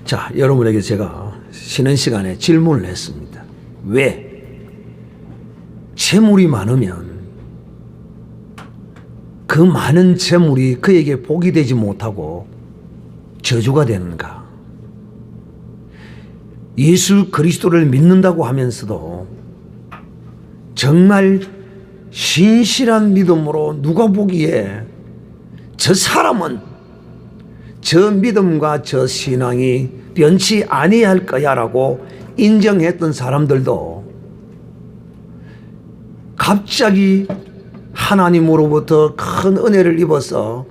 자, 여러분에게 제가 쉬는 시간에 질문을 했습니다. 왜 재물이 많으면 그 많은 재물이 그에게 복이 되지 못하고 저주가 되는가? 예수 그리스도를 믿는다고 하면서도 정말 신실한 믿음으로 누가 보기에 저 사람은 저 믿음과 저 신앙이 변치 아니할 거야 라고 인정했던 사람들도 갑자기 하나님으로부터 큰 은혜를 입어서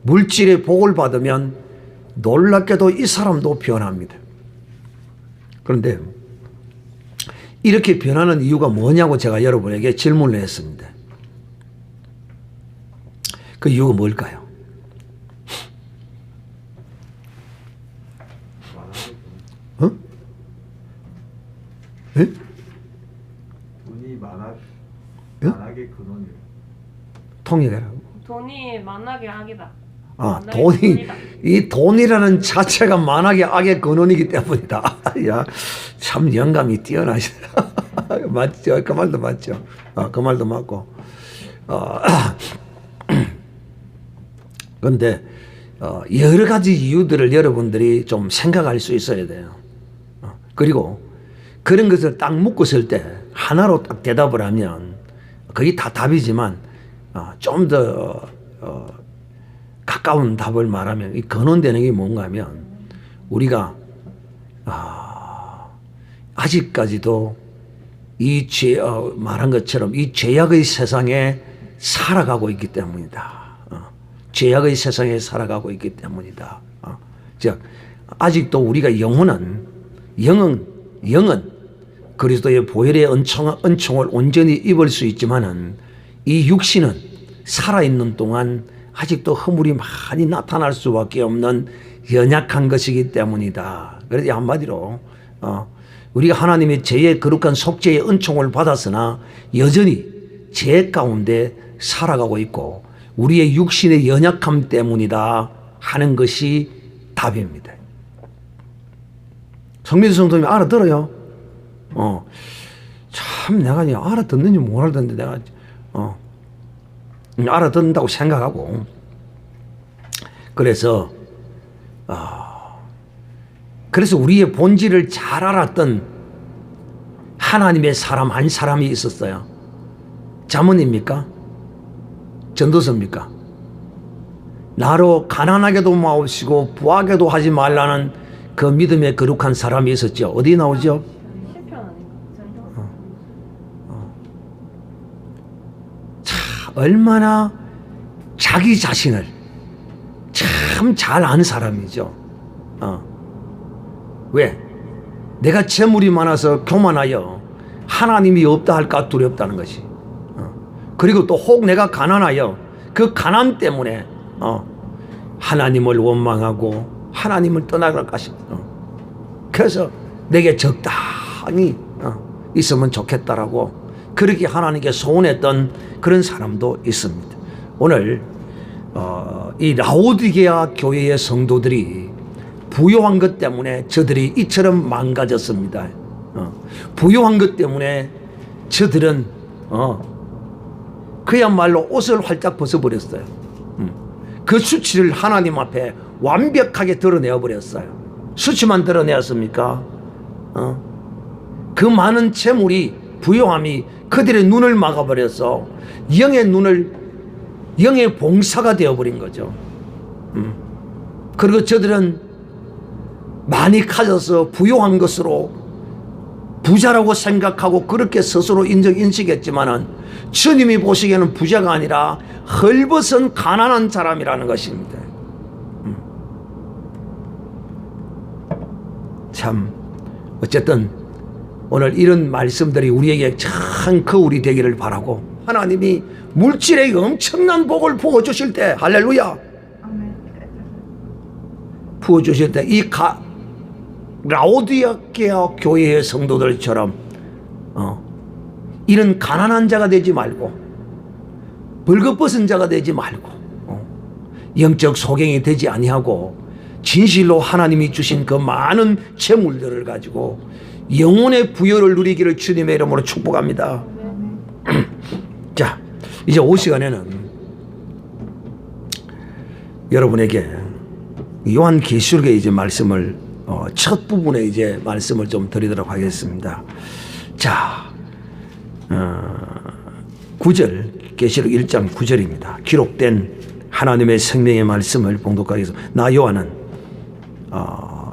물질의 복을 받으면 놀랍게도 이 사람도 변합니다. 그런데 이렇게 변하는 이유가 뭐냐고 제가 여러분에게 질문을 했습니다. 그 이유가 뭘까요? 어? 예? 돈이 예? 만악의 근원이에요. 통역해라고. 돈이 만악의 악이다. 아, 만악의 돈이, 근원이다. 이 돈이라는 자체가 만악의 악의 근원이기 때문이다. 야, 참 영감이 뛰어나시다. 맞죠? 그 말도 맞죠? 그 말도 맞고. 그런데, 여러 가지 이유들을 여러분들이 좀 생각할 수 있어야 돼요. 그리고 그런 것을 딱 묶었을 때 하나로 딱 대답을 하면 그게 다 답이지만 좀 더 가까운 답을 말하면 이 근원되는 게 뭔가 하면 우리가 아직까지도 이 말한 것처럼 이 죄악의 세상에 살아가고 있기 때문이다. 죄악의 세상에 살아가고 있기 때문이다. 즉 아직도 우리가 영은 그리스도의 보혈의 은총을 온전히 입을 수 있지만은 이 육신은 살아있는 동안 아직도 허물이 많이 나타날 수밖에 없는 연약한 것이기 때문이다. 그래서 한마디로 우리가 하나님의 죄의 거룩한 속죄의 은총을 받았으나 여전히 죄 가운데 살아가고 있고 우리의 육신의 연약함 때문이다 하는 것이 답입니다. 성민수 성도님 알아들어요? 참 내가 알아듣는지 못 알아듣는데 내가 알아듣는다고 생각하고 그래서 우리의 본질을 잘 알았던 하나님의 사람 한 사람이 있었어요. 자문입니까? 전도서입니까? 나로 가난하게도 마옵시고 부하게도 하지 말라는 그 믿음의 거룩한 사람이 있었죠. 어디 나오죠? 시편 아닌가? 얼마나 자기 자신을 참 잘 아는 사람이죠. 왜? 내가 재물이 많아서 교만하여 하나님이 없다 할까 두렵다는 것이. 그리고 또 혹 내가 가난하여 그 가난 때문에 하나님을 원망하고 하나님을 떠나갈까 싶어. 그래서 내게 적당히 있으면 좋겠다라고 그렇게 하나님께 소원했던 그런 사람도 있습니다. 오늘 이 라오디게아 교회의 성도들이 부요한 것 때문에 저들이 이처럼 망가졌습니다. 부요한 것 때문에 저들은 그야말로 옷을 활짝 벗어버렸어요. 그 수치를 하나님 앞에 완벽하게 드러내어 버렸어요. 수치만 드러내었습니까? 그 많은 재물이 부요함이 그들의 눈을 막아버려서 영의 봉사가 되어버린 거죠. 그리고 저들은 많이 가져서 부요한 것으로 부자라고 생각하고 그렇게 스스로 인식했지만은 주님이 보시기에는 부자가 아니라 헐벗은 가난한 사람이라는 것입니다. 참 어쨌든 오늘 이런 말씀들이 우리에게 참 큰 우리 되기를 바라고 하나님이 물질의 엄청난 복을 부어주실 때 할렐루야 부어주실 때 이 라오디게아 교회의 성도들처럼 이런 가난한 자가 되지 말고 벌거벗은 자가 되지 말고 영적 소경이 되지 아니하고 진실로 하나님이 주신 그 많은 재물들을 가지고 영혼의 부여를 누리기를 주님의 이름으로 축복합니다. 자, 이제 5시간에는 여러분에게 요한계시록의 이제 말씀을 첫 부분에 이제 말씀을 좀 드리도록 하겠습니다. 자, 9절, 계시록 1장 9절입니다. 기록된 하나님의 생명의 말씀을 봉독하겠습니다. 나 요한은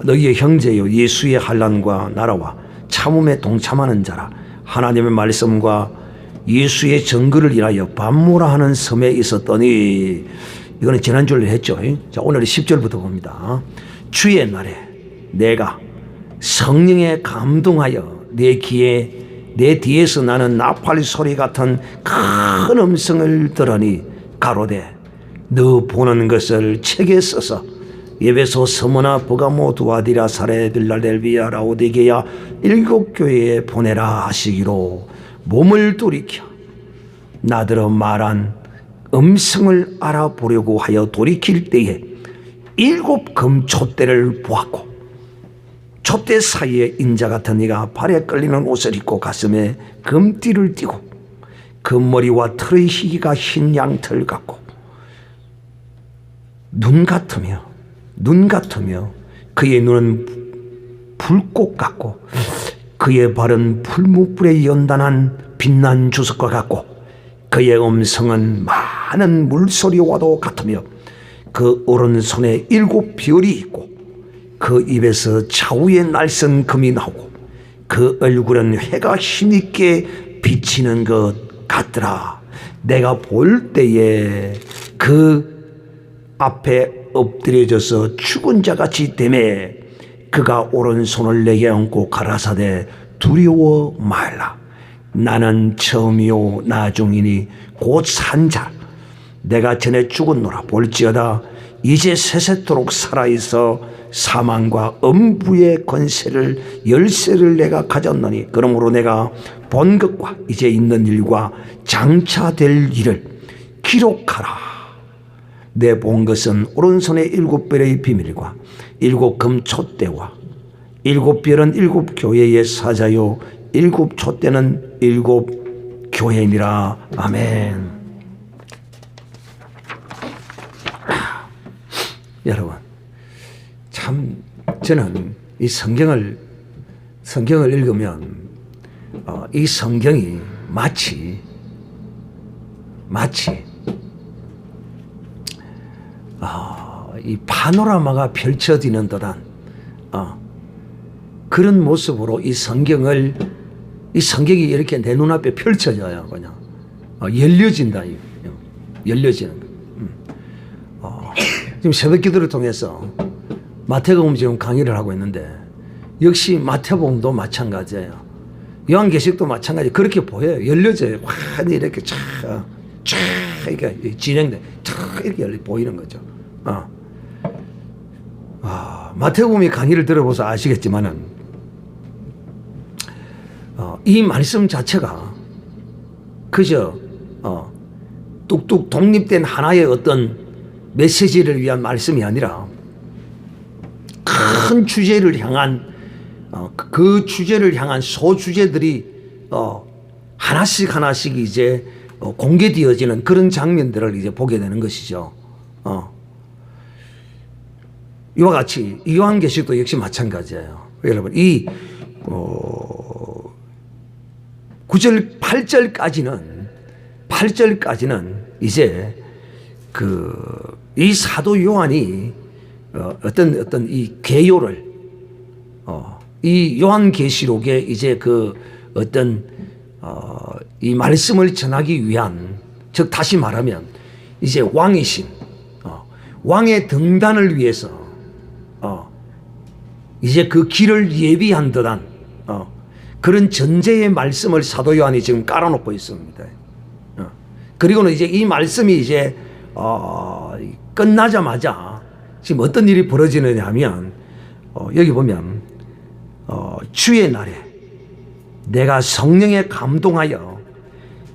너희의 형제요 예수의 환난과 나라와 참음에 동참하는 자라 하나님의 말씀과 예수의 증거를 인하여 반모라 하는 섬에 있었더니, 이거는 지난주에 했죠. 자, 오늘 10절부터 봅니다. 주의 날에 내가 성령에 감동하여 내 뒤에서 나는 나팔 소리 같은 큰 음성을 들으니 가로되 너 보는 것을 책에 써서 에베소, 스무나, 버가모, 두아디라, 사레, 빌라델비아, 라오디게야 7 교회에 보내라 하시기로 몸을 돌이켜 나더러 말한 음성을 알아보려고 하여 돌이킬 때에 7 금촛대를 보았고 촛대 사이에 인자 같은 이가 발에 끌리는 옷을 입고 가슴에 금띠를 띠고 금머리와 털의 희기가 흰 양털 같고 눈 같으며 그의 눈은 불꽃 같고 그의 발은 풀무불에 연단한 빛난 주석과 같고 그의 음성은 많은 물소리와도 같으며 그 오른손에 7 별이 있고 그 입에서 좌우에 날선 금이 나오고 그 얼굴은 해가 힘있게 비치는 것 같더라. 내가 볼 때에 그 앞에 엎드려져서 죽은 자같이 되매 그가 오른손을 내게 얹고 가라사대 두려워 말라. 나는 처음이요 나중이니 곧 산 자. 내가 전에 죽었노라. 볼지어다 이제 세세토록 살아있어 사망과 음부의 권세를 열쇠를 내가 가졌노니 그러므로 내가 본 것과 이제 있는 일과 장차 될 일을 기록하라. 내 본 것은 오른손에 7 별의 비밀과 7 금촛대와 7 별은 7 교회의 사자요 7 촛대는 7 교회니라. 아멘. 여러분, 참 저는 이 성경을 읽으면 이 성경이 마치 이 파노라마가 펼쳐지는 듯한 그런 모습으로 이 성경이 이렇게 내 눈앞에 펼쳐져요. 그냥 열려진다. 열려지는 거. 지금 새벽 기도를 통해서 마태복음 지금 강의를 하고 있는데 역시 마태복음도 마찬가지예요. 요한계시록도 마찬가지. 그렇게 보여요. 열려져요. 완전히 이렇게 쫙 이렇게 진행돼. 쫙 이렇게 보이는 거죠. 마태복음의 강의를 들어보서 아시겠지만은 이 말씀 자체가 그저 뚝뚝 독립된 하나의 어떤 메시지를 위한 말씀이 아니라 큰 주제를 향한 그 주제를 향한 소주제들이 하나씩 이제 공개되어지는 그런 장면들을 이제 보게 되는 것이죠. 이와 같이 이 요한계시록도 역시 마찬가지예요. 여러분, 이 9절 8절까지는 이제 이 사도 요한이 어떤 이 개요를 이 요한계시록에 이제 어떤 이 말씀을 전하기 위한, 즉 다시 말하면 이제 왕이신 왕의 등단을 위해서 이제 그 길을 예비한 듯한 그런 전제의 말씀을 사도 요한이 지금 깔아놓고 있습니다. 그리고는 이제 이 말씀이 이제 끝나자마자 지금 어떤 일이 벌어지느냐 하면 여기 보면 주의 날에 내가 성령에 감동하여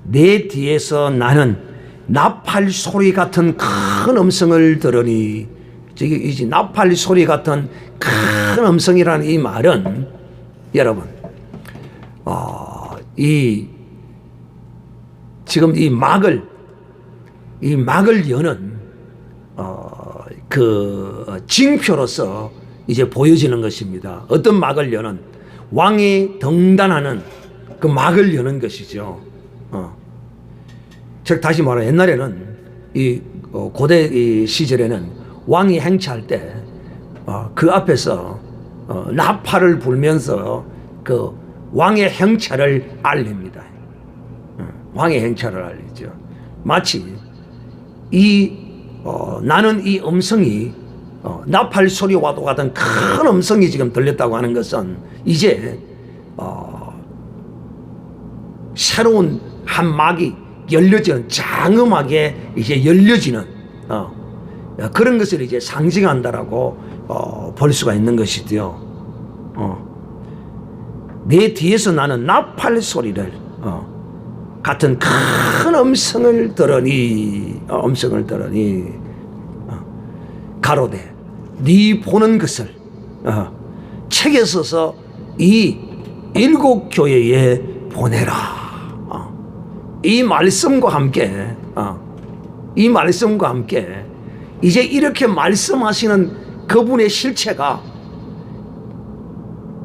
내 뒤에서 나는 나팔 소리 같은 큰 음성을 들으니 저기 이제 나팔 소리 같은 큰 음성이라는 이 말은 여러분, 지금 이 막을 여는 그 징표로서 이제 보여지는 것입니다. 어떤 막을 여는 왕이 등단하는 그 막을 여는 것이죠. 즉 다시 말해 옛날에는 이 고대 이 시절에는 왕이 행차할 때 그 앞에서 나팔을 불면서 그 왕의 행차를 알립니다. 왕의 행차를 알리죠. 마치 나는 이 음성이 나팔 소리와도 같은 큰 음성이 지금 들렸다고 하는 것은 이제 새로운 한 막이 열려지는 장엄하게 이제 열려지는 그런 것을 이제 상징한다라고 볼 수가 있는 것이지요. 내 뒤에서 나는 나팔 소리를 같은 큰 음성을 들으니 가로되 네 보는 것을 책에 써서 이 7 교회에 보내라. 이 말씀과 함께 이제 이렇게 말씀하시는 그분의 실체가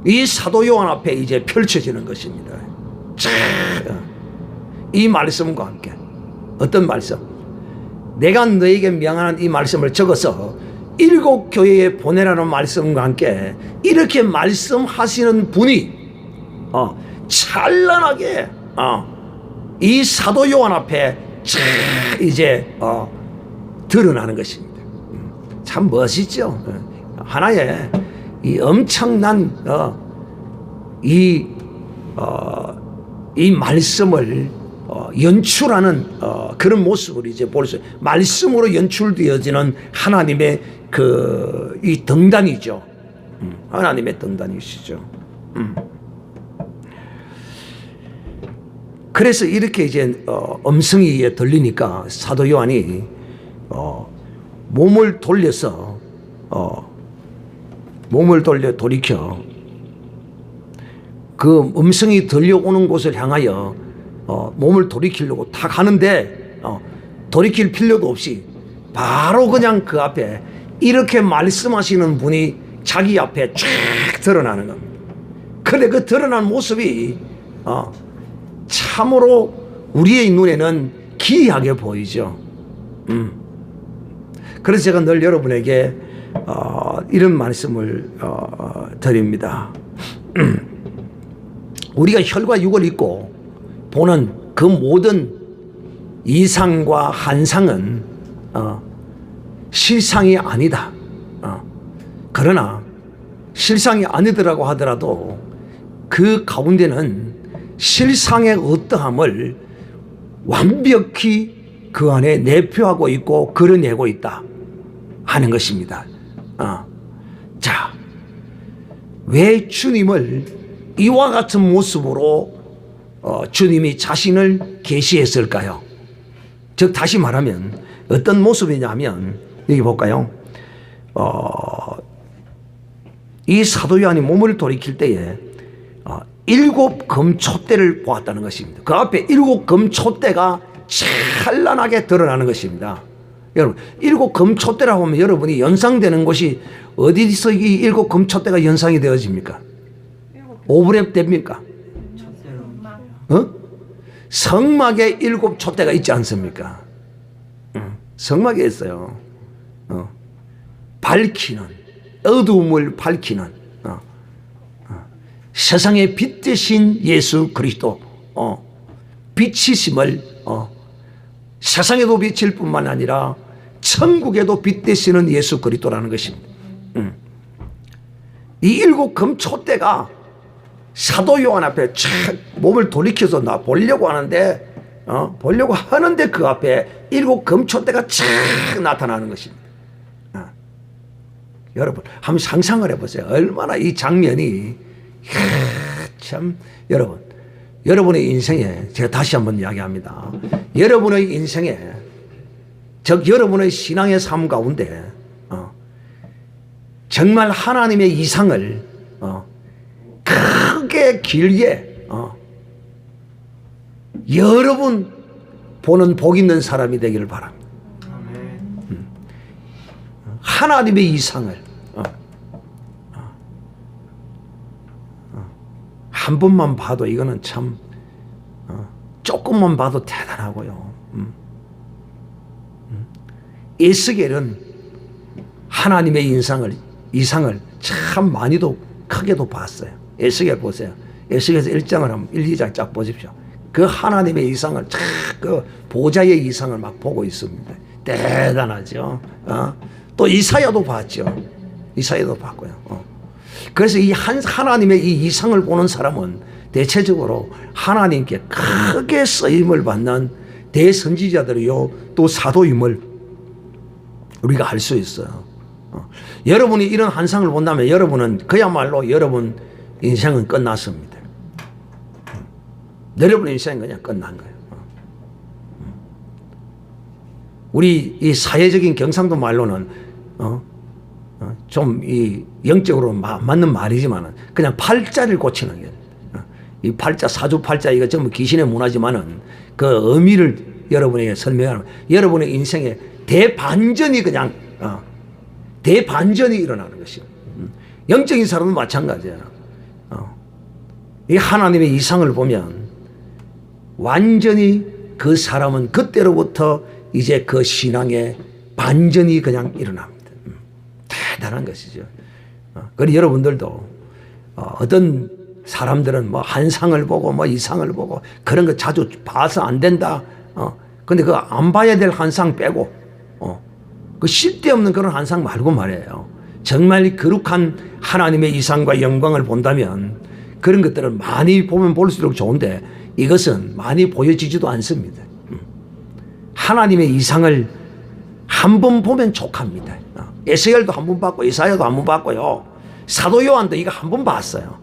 이 사도 요한 앞에 이제 펼쳐지는 것입니다. 이 말씀과 함께 어떤 말씀? 내가 너에게 명하는 이 말씀을 적어서 7 교회에 보내라는 말씀과 함께 이렇게 말씀하시는 분이 찬란하게 이 사도 요한 앞에 이제 드러나는 것입니다. 참 멋있죠. 하나의 이 엄청난 이 말씀을 연출하는 그런 모습을 이제 볼 수, 말씀으로 연출되어지는 하나님의 이 등단이죠. 하나님의 등단이시죠. 그래서 이렇게 이제 음성이 들리니까 사도 요한이 몸을 돌려서 돌이켜 그 음성이 들려오는 곳을 향하여 몸을 돌이키려고 탁 하는데 돌이킬 필요도 없이 바로 그냥 그 앞에 이렇게 말씀하시는 분이 자기 앞에 쫙 드러나는 겁니다. 그런데 그 드러난 모습이 참으로 우리의 눈에는 기이하게 보이죠. 그래서 제가 늘 여러분에게 이런 말씀을 드립니다. 우리가 혈과 육을 입고 보는 그 모든 이상과 환상은 실상이 아니다. 그러나 실상이 아니더라고 하더라도 그 가운데는 실상의 어떠함을 완벽히 그 안에 내표하고 있고 그려내고 있다 하는 것입니다. 자, 왜 주님을 이와 같은 모습으로 주님이 자신을 계시했을까요? 즉 다시 말하면 어떤 모습이냐면 여기 볼까요? 이 사도 요한이 몸을 돌이킬 때에 7 금촛대를 보았다는 것입니다. 그 앞에 7 금촛대가 찬란하게 드러나는 것입니다. 여러분 7 금촛대라고 하면 여러분이 연상되는 곳이 어디서 이 7 금촛대가 연상이 되어집니까? 오브랩 됩니까? 성막에 7 촛대가 있지 않습니까? 성막에 있어요. 밝히는, 어두움을 밝히는 세상의 빛 대신 예수 그리스도 빛이심을 세상에도 빛일 뿐만 아니라 천국에도 빛 되시는 예수 그리스도라는 것입니다. 이 7 금촛대가 사도 요한 앞에 촥 몸을 돌이켜서 나 보려고 하는데 그 앞에 7 금촛대가 촥 나타나는 것입니다. 여러분 한번 상상을 해보세요. 얼마나 이 장면이 참 여러분의 인생에 제가 다시 한번 이야기합니다. 여러분의 인생에 즉 여러분의 신앙의 삶 가운데 정말 하나님의 이상을 크게 길게 여러 번 보는 복 있는 사람이 되기를 바랍니다. 아멘. 하나님의 이상을 한 번만 봐도 이거는 참 조금만 봐도 대단하고요. 에스겔은 하나님의 이상을 참 많이도 크게도 봤어요. 에스겔 보세요. 에스겔에서 1장을 한번 1, 2장 쫙 보십시오. 그 하나님의 이상을 그 보좌의 이상을 막 보고 있습니다. 대단하죠. 또 이사야도 봤죠. 이사야도 봤고요. 그래서 이 하나님의 이 이상을 보는 사람은 대체적으로 하나님께 크게 쓰임을 받는 대선지자들이요, 또 사도임을 우리가 알 수 있어요. 여러분이 이런 환상을 본다면 여러분은 그야말로 여러분 인생은 끝났습니다. 여러분의 인생은 그냥 끝난 거예요. 우리 이 사회적인 경상도 말로는 좀 이 영적으로 맞는 말이지만은 그냥 팔자를 고치는 게, 이 팔자, 사주팔자 이거 전부 귀신의 문화지만은 그 의미를 여러분에게 설명하는, 여러분의 인생에 대반전이 그냥 대반전이 일어나는 것이요. 영적인 사람은 마찬가지예요. 이 하나님의 이상을 보면 완전히 그 사람은 그때로부터 이제 그 신앙의 반전이 그냥 일어납니다. 대단한 것이죠. 그리고 여러분들도 어떤 사람들은 뭐 한상을 보고 뭐 이상을 보고 그런 거 자주 봐서 안 된다. 근데 그 안 봐야 될 한상 빼고 그 쓸데없는 그런 한상 말고 말이에요. 정말 거룩한 하나님의 이상과 영광을 본다면 그런 것들은 많이 보면 볼수록 좋은데 이것은 많이 보여지지도 않습니다. 하나님의 이상을 한 번 보면 족합니다. 에스겔도 한 번 봤고 이사야도 한 번 봤고요. 사도 요한도 이거 한 번 봤어요.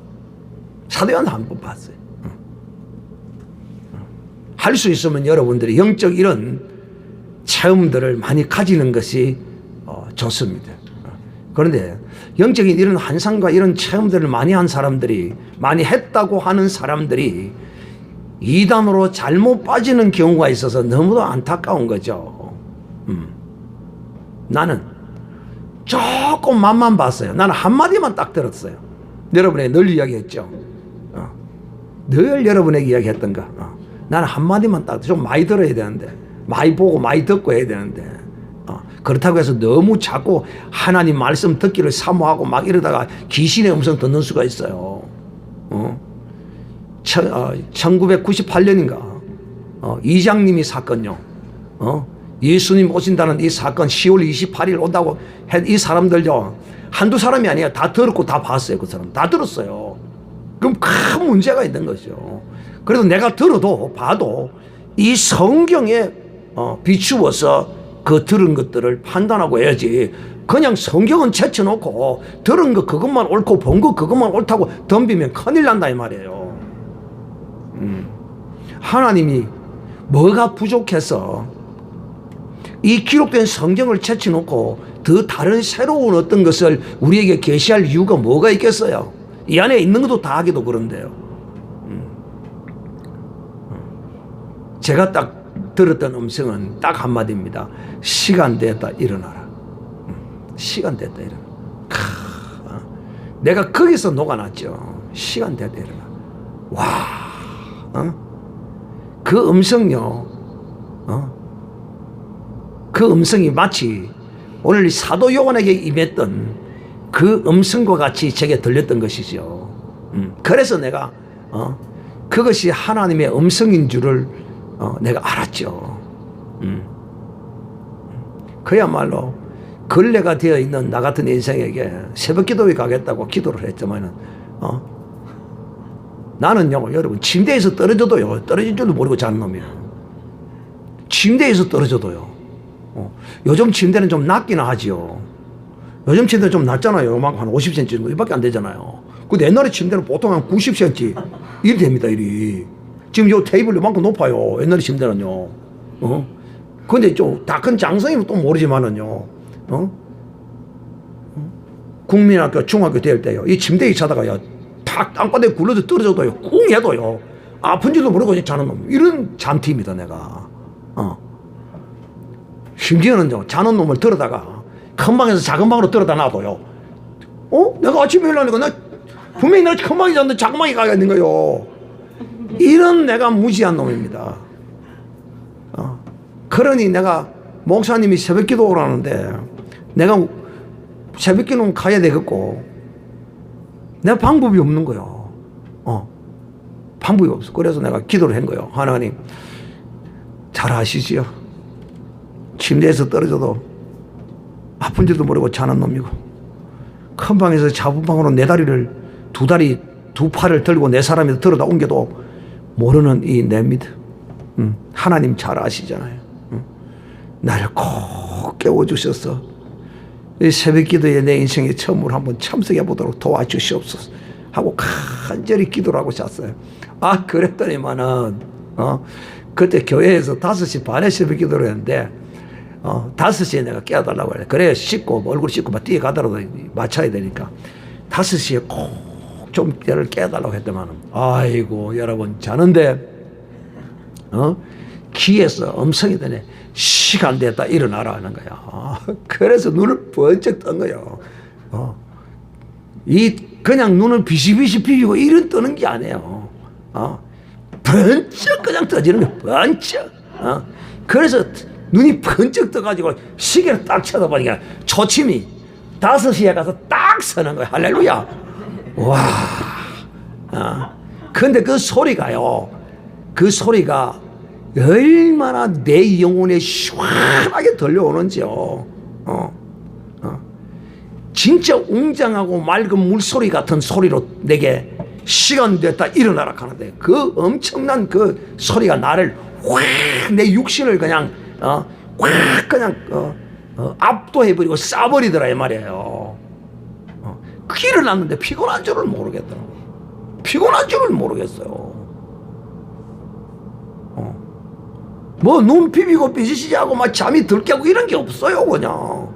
사도 요한도 한 번 봤어요. 할 수 있으면 여러분들이 영적 이런 체험들을 많이 가지는 것이 좋습니다. 그런데 영적인 이런 환상과 이런 체험들을 많이 한 사람들이, 많이 했다고 하는 사람들이 이단으로 잘못 빠지는 경우가 있어서 너무도 안타까운 거죠. 나는 조금 맛만 봤어요. 나는 한마디만 딱 들었어요. 여러분에게 늘 이야기했죠. 늘 여러분에게 이야기했던가. 나는 한마디만 딱, 좀 많이 들어야 되는데, 많이 보고 많이 듣고 해야 되는데, 그렇다고 해서 너무 자꾸 하나님 말씀 듣기를 사모하고 막 이러다가 귀신의 음성 듣는 수가 있어요. 1998년인가 이장님이 사건요. 예수님 오신다는 이 사건 10월 28일 온다고 한 이 사람들요, 한두 사람이 아니에요. 다 들었고 다 봤어요. 그 사람 다 들었어요. 그럼 큰 문제가 있는 거죠. 그래도 내가 들어도 봐도 이 성경에 비추어서 그 들은 것들을 판단하고 해야지, 그냥 성경은 제쳐놓고 들은 거 그것만 옳고 본 거 그것만 옳다고 덤비면 큰일 난다 이 말이에요. 하나님이 뭐가 부족해서 이 기록된 성경을 제쳐놓고 더 다른 새로운 어떤 것을 우리에게 계시할 이유가 뭐가 있겠어요? 이 안에 있는 것도 다 하기도 그런데요. 제가 딱 들었던 음성은 딱 한마디입니다. 시간 됐다 일어나라. 시간 됐다 일어나라. 내가 거기서 녹아났죠. 시간 됐다 일어나라. 와, 그 음성요, 그 음성이 마치 오늘 사도 요한에게 임했던 그 음성과 같이 제게 들렸던 것이죠. 그래서 내가 그것이 하나님의 음성인 줄을 내가 알았죠. 그야말로 걸레가 되어 있는 나 같은 인생에게 새벽 기도에 가겠다고 기도를 했지만은 나는요, 여러분, 침대에서 떨어져도요, 떨어진 줄도 모르고 자는 놈이에요. 침대에서 떨어져도요. 요즘 침대는 좀 낮기는 하지요. 요즘 침대는 좀 낮잖아요. 막 한 50cm 정도 이밖에 안 되잖아요. 근데 옛날에 침대는 보통 한 90cm 이리 됩니다. 이리. 지금 요 테이블 요만큼 높아요. 옛날에 침대는요. 근데 좀 다 큰 장성이면 또 모르지만은요. 국민학교 중학교 다닐 때요 이 침대에 자다가요 탁 땅바닥에 굴러져 떨어져도요 꿍 해도요 아픈지도 모르고 자는 놈 이런 잠팀이다 내가. 심지어는 자는 놈을 들어다가 큰 방에서 작은 방으로 들어다 놔둬요. 내가 아침에 일어나니까 나 분명히 내가 큰 방에 잤는데 작은 방에 가야 되는 거요. 이런 내가 무지한 놈입니다. 그러니 내가 목사님이 새벽 기도 오라는데 내가 새벽 기도는 가야 되겠고 내가 방법이 없는 거요. 방법이 없어. 그래서 내가 기도를 한 거요. 하나님 잘 아시지요. 침대에서 떨어져도 아픈지도 모르고 자는 놈이고 큰 방에서 작은 방으로 내 다리를 두 팔을 들고 내 사람이 들어다 옮겨도 모르는 이 내입니다. 하나님 잘 아시잖아요. 나를 꼭 깨워주셔서 이 새벽 기도에 내 인생에 처음으로 한번 참석해 보도록 도와주시옵소서 하고 간절히 기도를 하고 잤어요. 그랬더니만은 그때 교회에서 5시 반에 새벽 기도를 했는데 5시에 내가 깨워달라고 그래. 그래야 씻고 얼굴 씻고 막 뛰어가더라도 맞춰야 되니까 5시에 꼭 좀 얘를 깨워달라고 했더만은 아이고 여러분 자는데 귀에서 음성이 되네. 시간 됐다 일어나라 하는 거야. 그래서 눈을 번쩍 뜬 거예요. 그냥 눈을 비시비시 비비고 이런 뜨는 게 아니에요. 번쩍 그냥 떠지는 거야. 번쩍. 그래서 눈이 번쩍 떠가지고 시계를 딱 쳐다보니까 초침이 5시에 가서 딱 서는 거야. 할렐루야. 와. 근데 그 소리가요. 그 소리가 얼마나 내 영혼에 시원하게 들려오는지요. 진짜 웅장하고 맑은 물소리 같은 소리로 내게 시간 됐다 일어나라 하는데 그 엄청난 그 소리가 나를 확 내 육신을 그냥 확 그냥 압도해버리고 싸버리더라 이 말이에요. 일어났는데 피곤한 줄을 모르겠더라고. 피곤한 줄을 모르겠어요. 뭐 눈 비비고 삐지시하고 막 잠이 들 깨고 이런 게 없어요. 그냥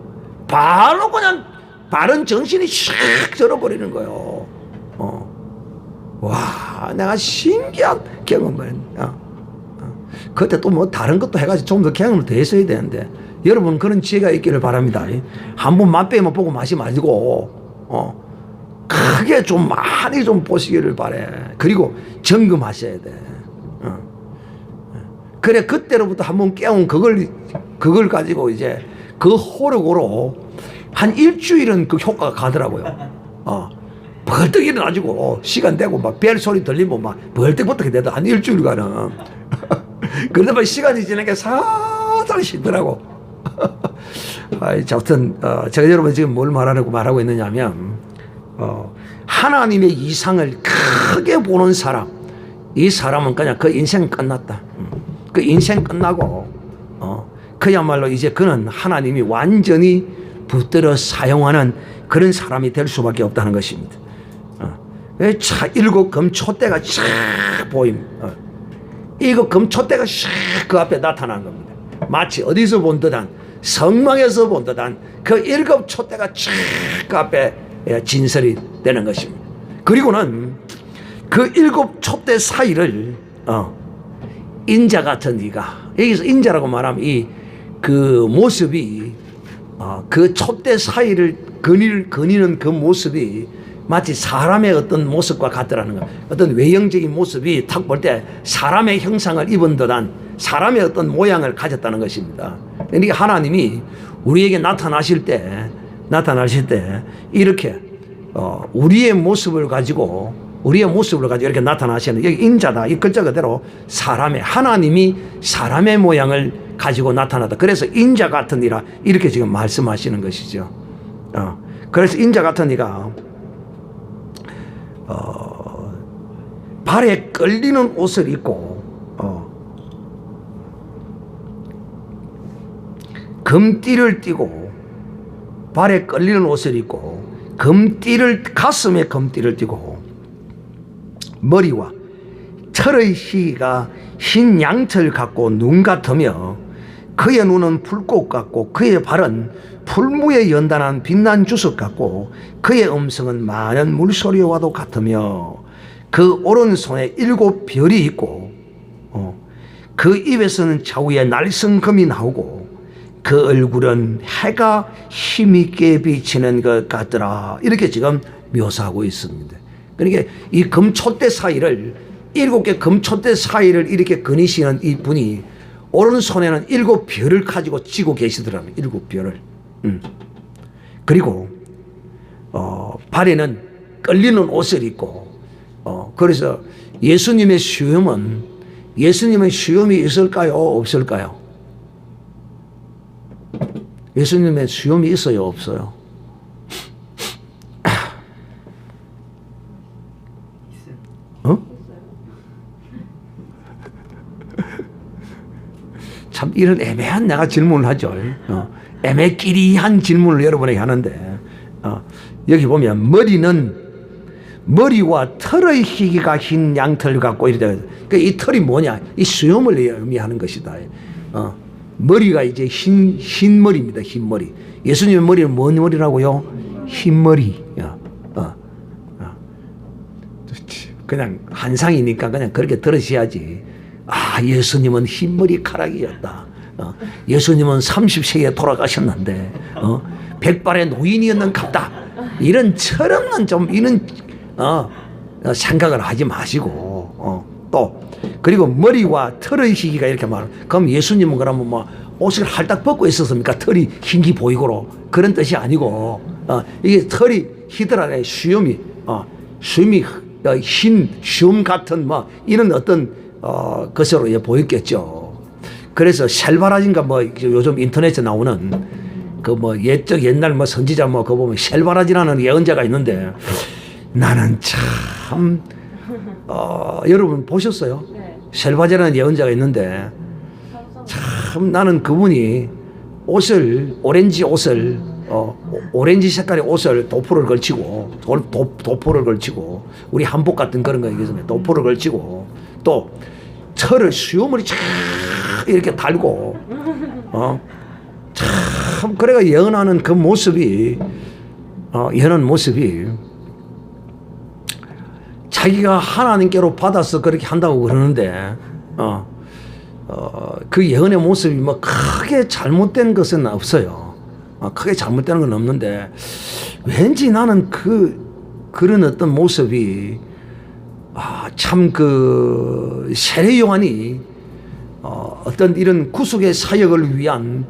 바로 그냥 바른 정신이 샥 들어버리는 거예요. 와, 내가 신기한 경험을 했네. 그때 또 뭐 다른 것도 해가지고 좀 더 경험을 더 했어야 되는데 여러분 그런 지혜가 있기를 바랍니다. 한번 맛배만 보고 맛이 말고 크게 좀 많이 좀 보시기를 바래. 그리고 점검하셔야 돼. 그래 그때로부터 한번 깨운 그걸 가지고 이제 그 호력으로 한 일주일은 그 효과가 가더라고요. 벌떡 일어나지고 시간 되고 막 벨 소리 들리면 막 벌떡벌떡 되도 한 일주일간은 그러다 시간이 지나게 살살 쉬더라고. 아무튼 제가 여러분 지금 뭘 말하고 있느냐면 하나님의 이상을 크게 보는 사람, 이 사람은 그냥 그 인생 끝났다. 그 인생 끝나고 그야말로 이제 그는 하나님이 완전히 붙들어 사용하는 그런 사람이 될 수밖에 없다는 것입니다. 일곱 금촛대가 쫙 보임. 이거 금촛대가 샥 그 앞에 나타난 겁니다. 마치 어디서 본 듯한 성막에서 본 듯한 그 일곱 촛대가 쫙 그 앞에 진설이 되는 것입니다. 그리고는 그 일곱 촛대 사이를 인자 같은 이가, 여기서 인자라고 말하면 그 모습이 그 촛대 사이를 거니는 그 모습이 마치 사람의 어떤 모습과 같더라는 것. 어떤 외형적인 모습이 탁 볼 때 사람의 형상을 입은 듯한 사람의 어떤 모양을 가졌다는 것입니다. 그러니까 하나님이 우리에게 나타나실 때 이렇게 우리의 모습을 가지고 이렇게 나타나시는, 여기 인자다 이 글자 그대로 하나님이 사람의 모양을 가지고 나타나다. 그래서 인자 같은 이라 이렇게 지금 말씀하시는 것이죠. 그래서 인자 같은 이가 발에 끌리는 옷을 입고 금띠를 띠고, 발에 끌리는 옷을 입고 가슴에 금띠를 띠고, 머리와 털의 희가 흰 양털 같고 눈 같으며 그의 눈은 불꽃 같고 그의 발은 풀무에 연단한 빛난 주석 같고 그의 음성은 많은 물소리와도 같으며 그 오른손에 7 별이 있고 그 입에서는 좌우에 날성금이 나오고 그 얼굴은 해가 힘있게 비치는 것 같더라. 이렇게 지금 묘사하고 있습니다. 그러니까 이 금촛대 사이를 7개 금촛대 사이를 이렇게 거니시는 이 분이 오른손에는 7 별을 가지고 쥐고 계시더라고요. 7 별을. 그리고 발에는 끌리는 옷을 입고 그래서 예수님의 수염은 수염이 있을까요? 없을까요? 예수님의 수염이 있어요? 없어요? 참 이런 애매한 내가 질문을 하죠. 애매끼리한 질문을 여러분에게 하는데 여기 보면 머리와 털의 희기가 흰 양털 같고 이러다. 그러니까 이 털이 뭐냐? 이 수염을 의미하는 것이다. 머리가 이제 흰 머리입니다. 흰 머리. 예수님의 머리는 뭔 머리라고요? 흰 머리. 그냥 한상이니까 그냥 그렇게 들으셔야지. 아, 예수님은 흰머리카락이었다. 예수님은 30세에 돌아가셨는데 백발의 노인이었는 갑다. 이런 철없는 좀 이런 생각을 하지 마시고 또 그리고 머리와 털의 희기가 이렇게 많아. 그럼 예수님은 그러면 뭐 옷을 할딱 벗고 있었습니까? 털이 흰기 보이고로 그런 뜻이 아니고 이게 털이 희더라네. 수염이 흰 수염 같은 뭐 이런 어떤 것으로 보였겠죠. 그래서 셀바라진가 뭐 요즘 인터넷에 나오는 그 뭐 옛날 뭐 선지자 뭐 그거 보면 셀바라지라는 예언자가 있는데 나는 참 여러분 보셨어요? 네. 셀바라지라는 예언자가 있는데 참 나는 그분이 오렌지 옷을 오렌지 색깔의 옷을 도포를 걸치고 도포를 걸치고 우리 한복 같은 그런 거 얘기하면 도포를 걸치고 또 털을 수염을 쫙 이렇게 달고 참 그래가 예언하는 그 모습이 예언하는 모습이 자기가 하나님께로 받아서 그렇게 한다고 그러는데 그 예언의 모습이 뭐 크게 잘못된 것은 없어요. 크게 잘못된 건 없는데 왠지 나는 그런 어떤 모습이 참 그 세례 요한이 어떤 이런 구속의 사역을 위한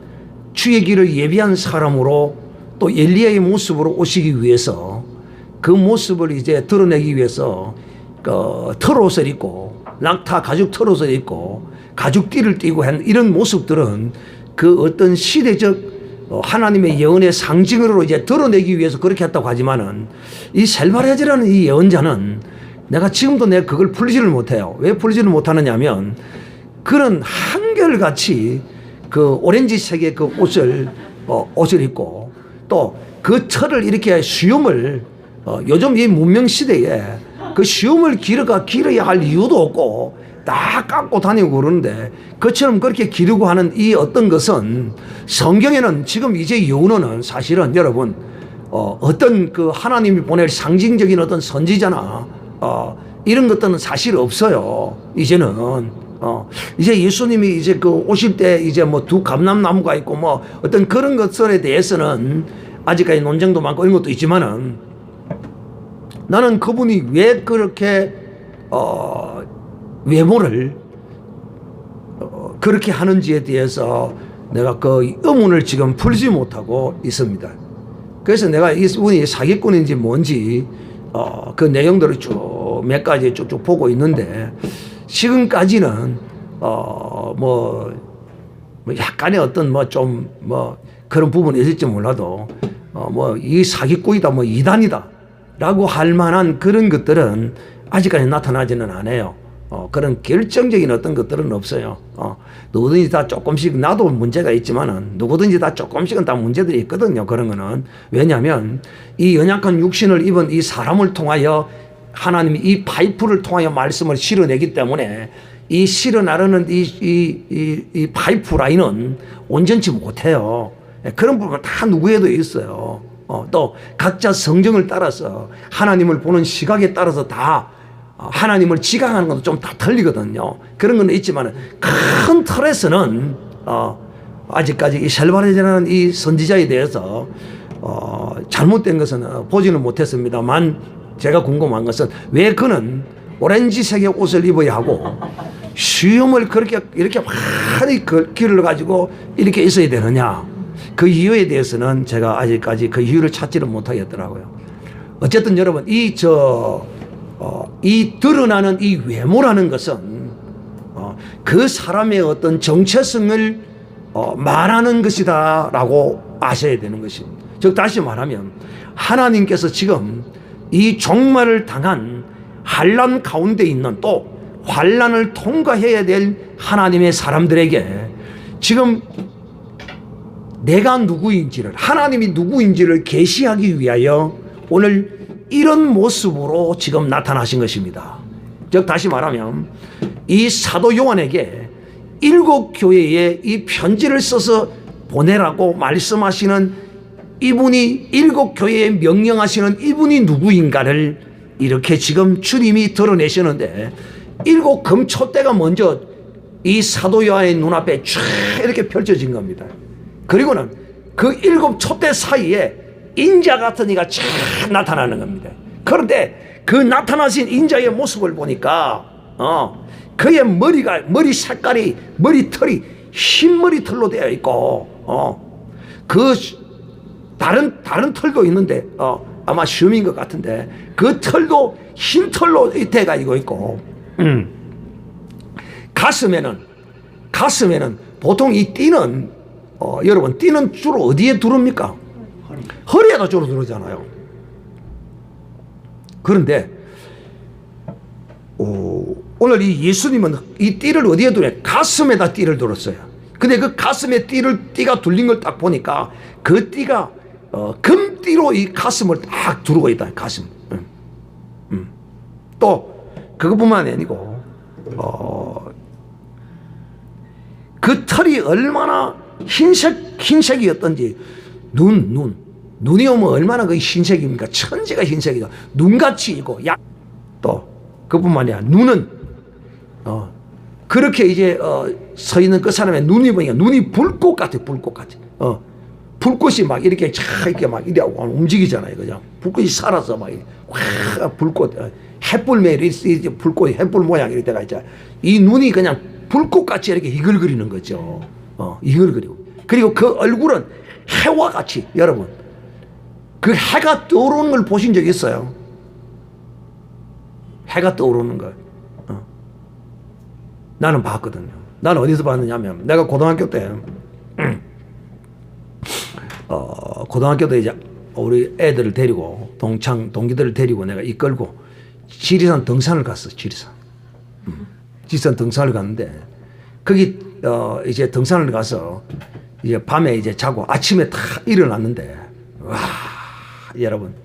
주의 길을 예비한 사람으로 또 엘리야의 모습으로 오시기 위해서 그 모습을 이제 드러내기 위해서 털옷을 입고 낙타 가죽 털옷을 입고 가죽띠를 띠고 한 이런 모습들은 그 어떤 시대적 하나님의 예언의 상징으로 이제 드러내기 위해서 그렇게 했다고 하지만은 이 셀바레즈라는 이 예언자는 내가 지금도 내가 그걸 풀지를 못해요. 왜 풀지를 못하느냐 하면 그런 한결같이 그 오렌지색의 그 옷을 입고 또 그 철을 이렇게 수염을 요즘 이 문명 시대에 그 수염을 길어야 할 이유도 없고 다 깎고 다니고 그러는데 그처럼 그렇게 기르고 하는 이 어떤 것은 성경에는 지금 이제 여호와는 사실은 여러분 어떤 그 하나님이 보낼 상징적인 어떤 선지자나 이런 것들은 사실 없어요. 이제는 이제 예수님이 이제 그 오실 때 이제 뭐 2 감람나무가 있고 뭐 어떤 그런 것들에 대해서는 아직까지 논쟁도 많고 이런 것도 있지만은 나는 그분이 왜 그렇게 외모를 그렇게 하는지에 대해서 내가 그 의문을 지금 풀지 못하고 있습니다. 그래서 내가 이분이 사기꾼인지 뭔지 그 내용들을 쭉 몇 가지 쭉쭉 보고 있는데 지금까지는 뭐 약간의 어떤 뭐 좀 뭐 그런 부분이 있을지 몰라도 뭐 이 사기꾼이다 뭐 이단이다라고 할 만한 그런 것들은 아직까지 나타나지는 않아요. 그런 결정적인 어떤 것들은 없어요. 누구든지 다 조금씩 나도 문제가 있지만은 누구든지 다 조금씩은 다 문제들이 있거든요. 그런 거는 왜냐하면 이 연약한 육신을 입은 이 사람을 통하여 하나님이 이 파이프를 통하여 말씀을 실어내기 때문에 이 실어 나르는 이 파이프 라인은 온전치 못해요. 그런 부분은 다 누구에도 있어요. 또 각자 성정을 따라서 하나님을 보는 시각에 따라서 다 하나님을 지각하는 것도 좀 다 틀리거든요. 그런 건 있지만 큰 틀에서는 아직까지 이 샬바레라는 이 선지자에 대해서 잘못된 것은 보지는 못했습니다만 제가 궁금한 것은 왜 그는 오렌지색의 옷을 입어야 하고 수염을 그렇게 이렇게 많이 길러 가지고 이렇게 있어야 되느냐, 그 이유에 대해서는 제가 아직까지 그 이유를 찾지를 못하겠더라고요. 어쨌든 여러분 이 드러나는 이 외모라는 것은 그 사람의 어떤 정체성을 말하는 것이다라고 아셔야 되는 것입니다. 즉 다시 말하면 하나님께서 지금 이 종말을 당한 환난 가운데 있는 또 환난을 통과해야 될 하나님의 사람들에게 지금 내가 누구인지를, 하나님이 누구인지를 계시하기 위하여 오늘 이런 모습으로 지금 나타나신 것입니다. 즉 다시 말하면 이 사도 요한에게 7 교회에 이 편지를 써서 보내라고 말씀하시는 이분이, 7 교회에 명령하시는 이분이 누구인가를 이렇게 지금 주님이 드러내시는데 7 금촛대가 먼저 이 사도 요한의 눈앞에 쫙 이렇게 펼쳐진 겁니다. 그리고는 그 7 촛대 사이에 인자 같은 이가 쫙 나타나는 겁니다. 그런데 그 나타나신 인자의 모습을 보니까 그의 머리 색깔이, 머리털이 흰 머리털로 되어 있고 그 다른 털도 있는데 아마 슈인 것 같은데 그 털도 흰 털로 돼가지고 있고 가슴에는 보통 이 띠는 여러분 띠는 주로 어디에 두릅니까? 허리에다 주로 두르잖아요. 그런데 오늘 이 예수님은 이 띠를 어디에 두냐? 가슴에다 띠를 둘었어요. 근데 그 가슴에 띠가 둘린 걸 딱 보니까 그 띠가 금띠로 이 가슴을 딱 두르고 있다. 가슴. 또 그것뿐만 아니고 그 털이 얼마나 흰색이었던지 눈이 오면 얼마나 그 흰색입니까? 천지가 흰색이죠. 눈같이 있고 또 그뿐만 아니라 눈은 그렇게 이제 서 있는 그 사람의 눈이 보니까 눈이 불꽃 같아. 불꽃이 막 이렇게 막 이래 움직이잖아요. 그죠? 불꽃이 살아서 막 불꽃 햇불 매일 불꽃이 햇불 모양 이렇게 돼가 있잖아요. 이 눈이 그냥 불꽃같이 이렇게 이글거리는 거죠. 이글거리고. 그리고 그 얼굴은 해와 같이, 여러분 그 해가 떠오르는 걸 보신 적 있어요? 해가 떠오르는 걸 나는 봤거든요. 나는 어디서 봤느냐면 내가 고등학교 때 이제 우리 애들을 데리고 동기들을 데리고 내가 이끌고 지리산 등산을 갔어. 지리산 등산을 갔는데 거기 이제 등산을 가서 이제 밤에 이제 자고 아침에 다 일어났는데 와 여러분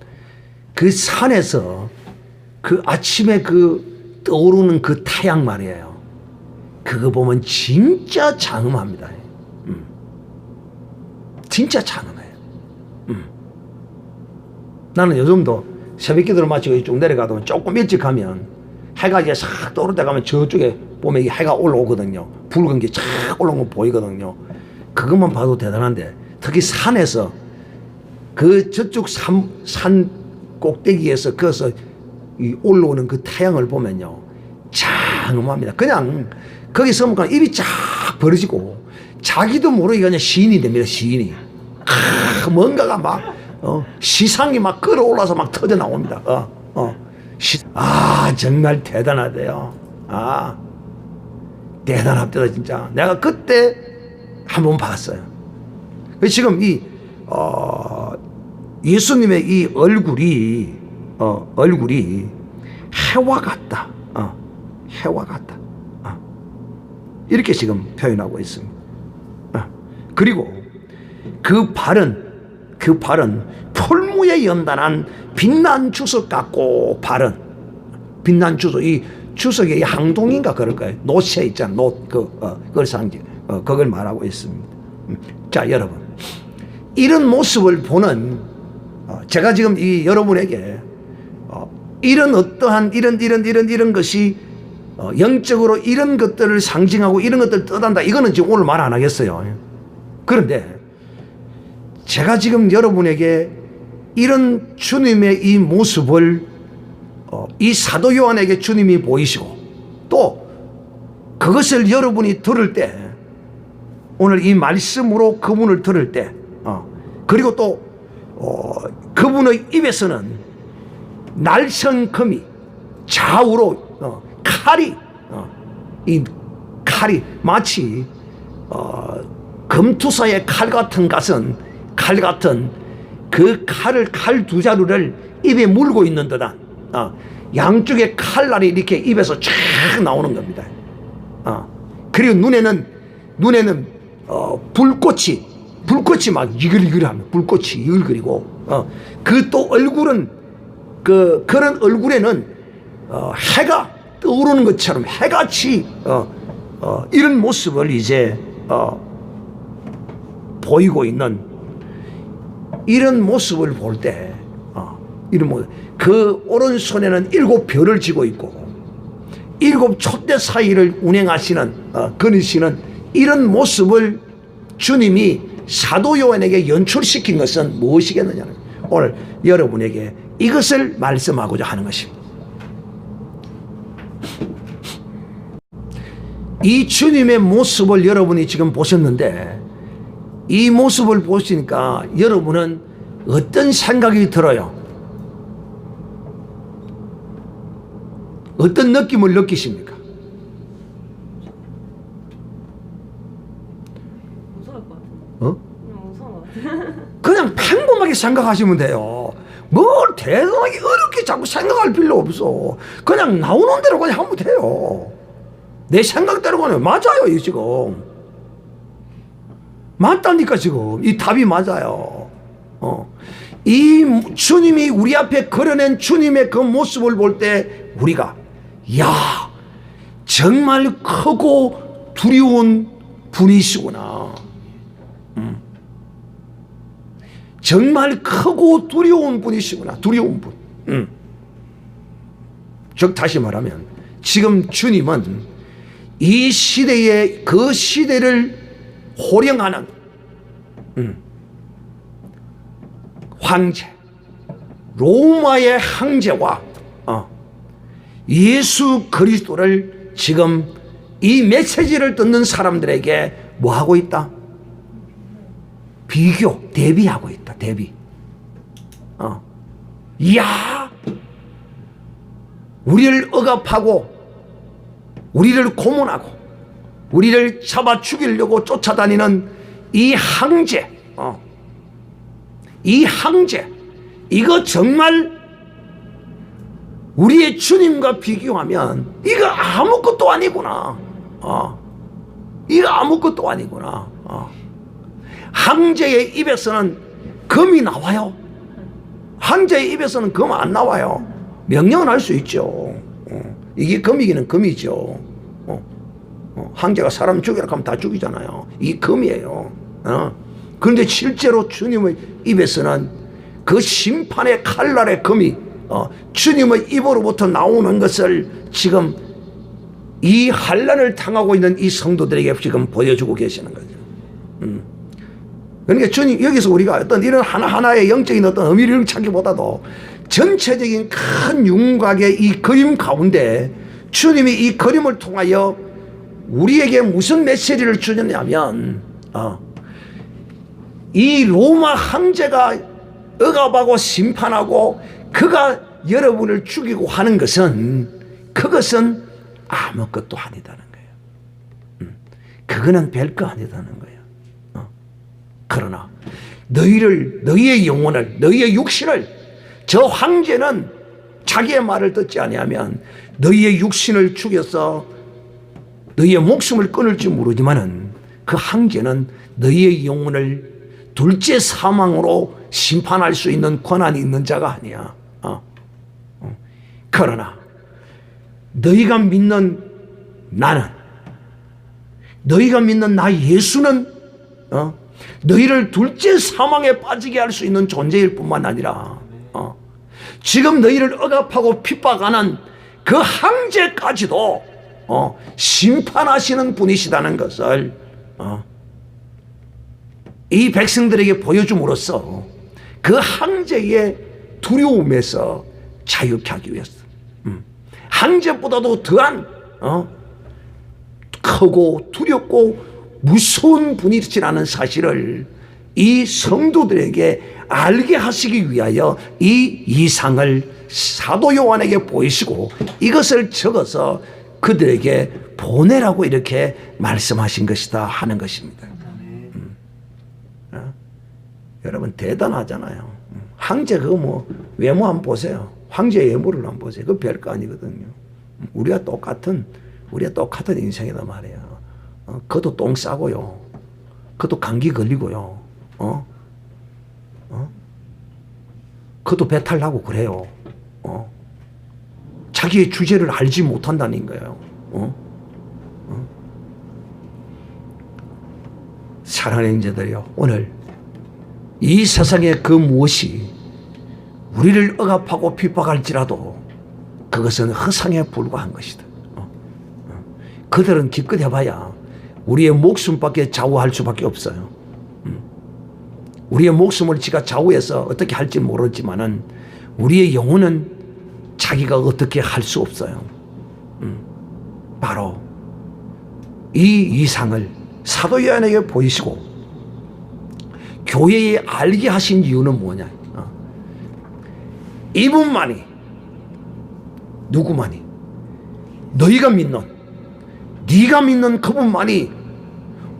그 산에서 그 아침에 그 떠오르는 그 태양 말이에요. 그거 보면 진짜 장엄합니다. 진짜 장엄해요. 나는 요즘도 새벽 기도를 마치고 쭉 내려가도 조금 일찍 가면 해가 이제 싹 떠오를 때 가면 저쪽에 보면 해가 올라오거든요. 붉은 게 쫙 올라온 거 보이거든요. 그것만 봐도 대단한데 특히 산에서 그 저쪽 산 꼭대기에서 거기서 올라오는 그 태양을 보면요 장엄합니다. 그냥 거기 서면 입이 쫙 벌어지고 자기도 모르게 그냥 시인이 됩니다. 시인이 뭔가가 막 시상이 막 끌어올라서 막 터져 나옵니다. 정말 대단하대요. 대단합니다 진짜. 내가 그때 한번 봤어요. 지금 이 예수님의 이 얼굴이 해와 같다. 해와 같다. 이렇게 지금 표현하고 있습니다. 그리고 그 발은 풀무에 연단한 빛난 주석 같고, 발은 빛난 주석, 이 주석의 이 항동인가 그럴 거예요. 노새 있잖아. 그걸 상징. 그걸 말하고 있습니다. 자, 여러분. 이런 모습을 보는 제가 지금 이 여러분에게 이런 어떠한 이런 것이 영적으로 이런 것들을 상징하고 이런 것들을 뜻한다. 이거는 지금 오늘 말 안 하겠어요. 그런데 제가 지금 여러분에게 이런 주님의 이 모습을 이 사도 요한에게 주님이 보이시고 또 그것을 여러분이 들을 때 오늘 이 말씀으로 그분을 들을 때 그리고 또 그분의 입에서는 날선 금이 좌우로 칼이 이 칼이 마치 금투사의 칼 같은 그 칼 두 자루를 입에 물고 있는 듯한 양쪽에 칼날이 이렇게 입에서 쫙 나오는 겁니다. 그리고 눈에는 불꽃이 막 이글이글하면 불꽃이 이글거리고 그 또 얼굴은 그런 얼굴에는 해가 떠오르는 것처럼 해같이 이런 모습을 이제 보이고 있는 이런 모습을 볼 때 이런 모습 그 오른손에는 7별을 쥐고 있고 7 촛대 사이를 운행하시는 거니시는 이런 모습을 주님이 사도 요한에게 연출시킨 것은 무엇이겠느냐는 오늘 여러분에게 이것을 말씀하고자 하는 것입니다. 이 주님의 모습을 여러분이 지금 보셨는데 이 모습을 보시니까 여러분은 어떤 생각이 들어요? 어떤 느낌을 느끼십니까? 무서울 것 같은데. 무서운 것 같아. 그냥 평범하게 생각하시면 돼요. 뭘 대단하게 어렵게 자꾸 생각할 필요 없어. 그냥 나오는 대로 그냥 하면 돼요. 내 생각대로 그냥 맞아요. 이 지금 맞다니까. 지금 이 답이 맞아요. 이 주님이 우리 앞에 그려낸 주님의 그 모습을 볼 때 우리가 야 정말 크고 두려운 분이시구나. 정말 크고 두려운 분이시구나. 두려운 분. 즉 다시 말하면 지금 주님은 이 시대에 그 시대를 호령하는 황제 로마의 황제와 예수 그리스도를 지금 이 메시지를 듣는 사람들에게 뭐 하고 있다? 대비하고 있다. 대비. 이야, 우리를 억압하고 우리를 고문하고 우리를 잡아 죽이려고 쫓아다니는 이 황제, 이 황제, 이거 정말 우리의 주님과 비교하면 이거 아무것도 아니구나. 이거 아무것도 아니구나. 황제의 입에서는 금이 나와요? 황제의 입에서는 금 안 나와요. 명령은 할 수 있죠. 이게 금이기는 금이죠. 황제가 사람 죽이라 하면 다 죽이잖아요. 이게 금이에요. 그런데 실제로 주님의 입에서는 그 심판의 칼날의 금이 주님의 입으로부터 나오는 것을 지금 이 환난을 당하고 있는 이 성도들에게 지금 보여주고 계시는 거죠. 그러니까 주님 여기서 우리가 어떤 이런 하나하나의 영적인 어떤 의미를 찾기보다도 전체적인 큰 윤곽의 이 그림 가운데 주님이 이 그림을 통하여 우리에게 무슨 메시지를 주느냐면 이 로마 황제가 억압하고 심판하고 그가 여러분을 죽이고 하는 것은 그것은 아무것도 아니다는 거예요. 그거는 별거 아니다는 거예요. 그러나 너희의 영혼을, 너희의 육신을, 저 황제는 자기의 말을 듣지 아니하면 너희의 육신을 죽여서 너희의 목숨을 끊을지 모르지만은 그 황제는 너희의 영혼을 둘째 사망으로 심판할 수 있는 권한이 있는 자가 아니야. 그러나 너희가 믿는 나는, 너희가 믿는 나 예수는 너희를 둘째 사망에 빠지게 할 수 있는 존재일 뿐만 아니라 지금 너희를 억압하고 핍박하는 그 황제까지도 심판하시는 분이시다는 것을 이 백성들에게 보여줌으로써 그 황제의 두려움에서 자유케 하기 위해서 황제보다도 더한 크고 두렵고 무서운 분이시라는 사실을 이 성도들에게 알게 하시기 위하여 이 이상을 사도 요한에게 보이시고 이것을 적어서 그들에게 보내라고 이렇게 말씀하신 것이다 하는 것입니다. 여러분 대단하잖아요. 황제 그거 뭐 외모 한번 보세요. 황제의 외모를 한번 보세요. 그거 별거 아니거든요. 우리가 똑같은 인생이다 말이에요. 그것도 똥 싸고요. 그것도 감기 걸리고요. 그것도 배탈 나고 그래요. 자기의 주제를 알지 못한다는 거예요. 사랑하는 형제들이요, 오늘 이 세상의 그 무엇이 우리를 억압하고 핍박할지라도 그것은 허상에 불과한 것이다. 그들은 기껏 해봐야 우리의 목숨밖에 좌우할 수밖에 없어요. 우리의 목숨을 지가 좌우해서 어떻게 할지 모르지만은 우리의 영혼은 자기가 어떻게 할 수 없어요. 바로 이 이상을 사도 요한에게 보이시고 교회에 알게 하신 이유는 뭐냐? 이분만이, 누구만이, 너희가 믿는, 네가 믿는 그분만이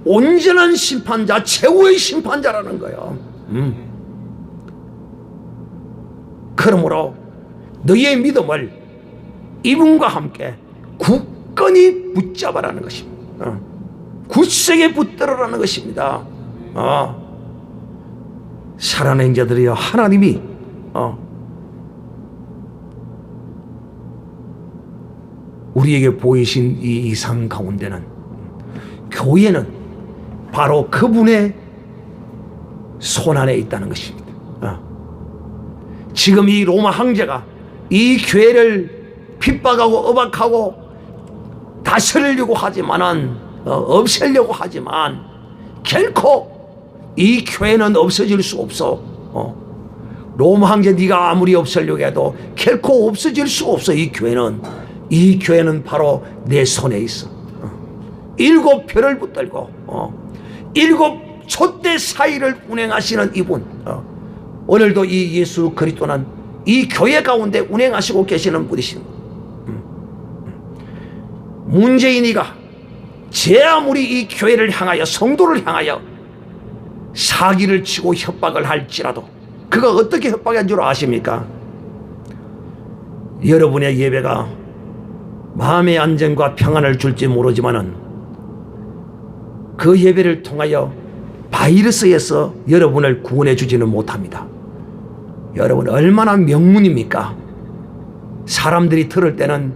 온전한 심판자, 최후의 심판자라는 거예요. 그러므로 너희의 믿음을 이분과 함께 굳건히 붙잡아라는 것입니다. 굳세게 붙들어라는 것입니다. 사랑하는 형제들이여, 하나님이 우리에게 보이신 이 이상 가운데는 교회는 바로 그분의 손 안에 있다는 것입니다. 지금 이 로마 황제가 이 교회를 핍박하고 억압하고 다스리려고 하지만은 없애려고 하지만 결코 이 교회는 없어질 수 없어. 로마 황제 네가 아무리 없애려고 해도 결코 없어질 수 없어. 이 교회는 바로 내 손에 있어. 7 별을 붙들고 7 촛대 사이를 운행하시는 이분, 오늘도 이 예수 그리스도는 이 교회 가운데 운행하시고 계시는 분이십니다. 문재인이가 제 아무리 이 교회를 향하여, 성도를 향하여 사기를 치고 협박을 할지라도 그가 어떻게 협박한 줄 아십니까? 여러분의 예배가 마음의 안정과 평안을 줄지 모르지만은 그 예배를 통하여 바이러스에서 여러분을 구원해 주지는 못합니다. 여러분 얼마나 명문입니까? 사람들이 들을 때는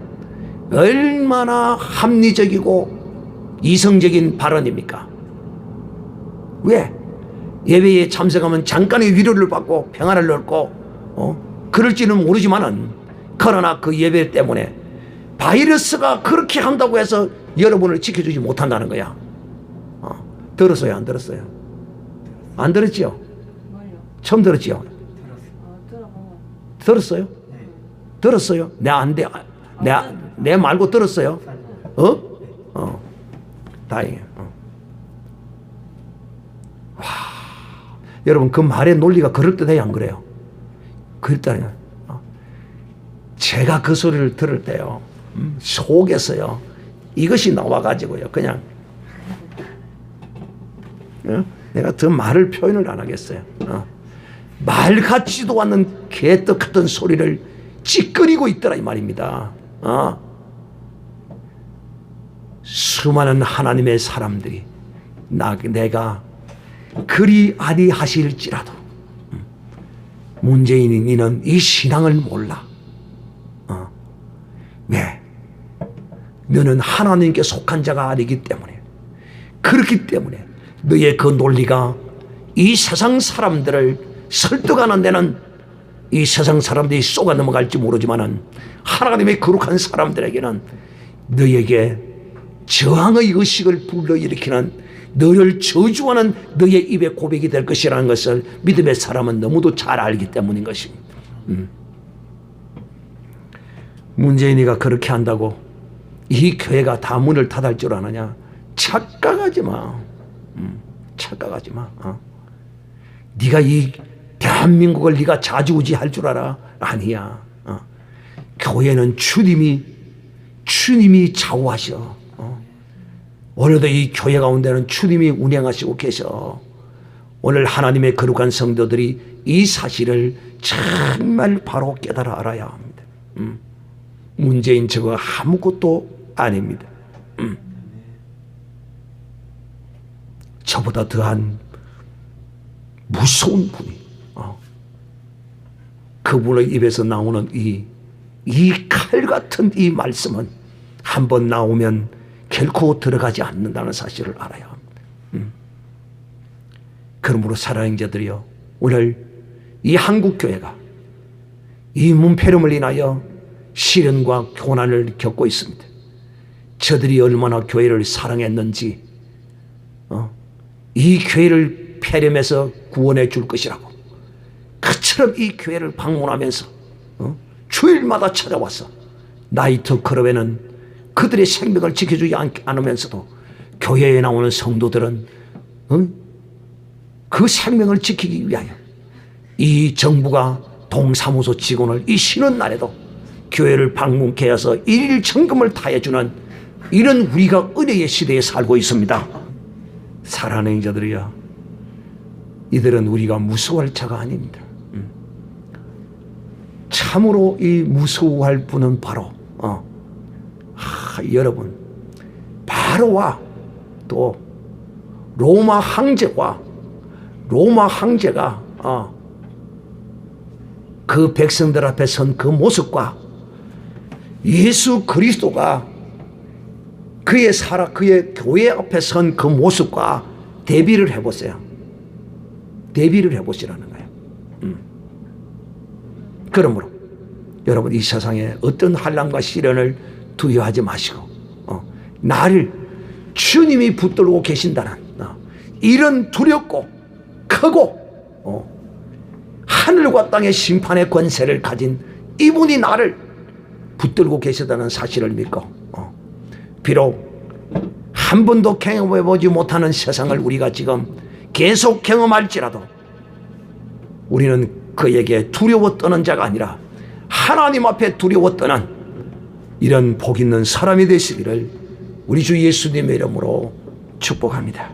얼마나 합리적이고 이성적인 발언입니까? 왜? 예배에 참석하면 잠깐의 위로를 받고 평안을 얻고 그럴지는 모르지만은, 그러나 그 예배 때문에 바이러스가 그렇게 한다고 해서 여러분을 지켜주지 못한다는 거야. 들었어요? 안 들었어요? 안 들었지요? 뭘요? 처음 들었지요? 들어본 거. 들었어요? 들었어요? 내 말고 들었어요? 다행이에요. 여러분 그 말의 논리가 그럴듯해요, 안 그래요? 그랬다니요. 제가 그 소리를 들을 때요, 속에서요 이것이 나와가지고요 그냥 내가 더 말을 표현을 안 하겠어요. 말 같지도 않는 개떡 같은 소리를 찌끄리고 있더라 이 말입니다. 수많은 하나님의 사람들이 내가 그리 아니하실지라도 문재인이 너는 이 신앙을 몰라. 왜? 너는 하나님께 속한 자가 아니기 때문에, 그렇기 때문에 너의 그 논리가 이 세상 사람들을 설득하는 데는 이 세상 사람들이 쏘가 넘어갈지 모르지만은 하나님의 거룩한 사람들에게는 너에게 저항의 의식을 불러일으키는, 너를 저주하는 너의 입의 고백이 될 것이라는 것을 믿음의 사람은 너무도 잘 알기 때문인 것입니다. 문재인이가 그렇게 한다고 이 교회가 다 문을 닫을 줄 아느냐? 착각하지 마. 착각하지 마. 네가 이 대한민국을 네가 좌지우지할 줄 알아? 아니야. 교회는 주님이 좌우하셔. 오늘도 이 교회 가운데는 주님이 운행하시고 계셔. 오늘 하나님의 거룩한 성도들이 이 사실을 정말 바로 깨달아 알아야 합니다. 문재인 저거 아무것도 아닙니다. 저보다 더한 무서운 분이, 그분의 입에서 나오는 이 칼 같은 이 말씀은 한번 나오면 결코 들어가지 않는다는 사실을 알아야 합니다. 그러므로 사랑하는 자들이여, 오늘 이 한국교회가 이 문패름을 인하여 시련과 고난을 겪고 있습니다. 저들이 얼마나 교회를 사랑했는지, 이 교회를 폐렴에서 구원해 줄 것이라고 그처럼 이 교회를 방문하면서 주일마다 찾아와서 나이트 클럽에는 그들의 생명을 지켜주지 않으면서도 교회에 나오는 성도들은 그 생명을 지키기 위하여 이 정부가 동사무소 직원을 이 쉬는 날에도 교회를 방문케 해서 일일 정금을 타해주는 이런 우리가 은혜의 시대에 살고 있습니다. 사랑하는 자들이여, 이들은 우리가 무서워할 자가 아닙니다. 참으로 이 무서워할 분은 바로 여러분, 바로와 또 로마 황제가 그 백성들 앞에 선 그 모습과 예수 그리스도가 그의 교회 앞에 선 그 모습과 대비를 해보세요. 대비를 해보시라는 거예요. 그러므로 여러분, 이 세상에 어떤 환난과 시련을 두려워하지 마시고 나를 주님이 붙들고 계신다는 이런 두렵고 크고 하늘과 땅의 심판의 권세를 가진 이분이 나를 붙들고 계시다는 사실을 믿고, 비록 한 번도 경험해보지 못하는 세상을 우리가 지금 계속 경험할지라도 우리는 그에게 두려워 떠는 자가 아니라 하나님 앞에 두려워 떠는 이런 복 있는 사람이 되시기를 우리 주 예수님의 이름으로 축복합니다.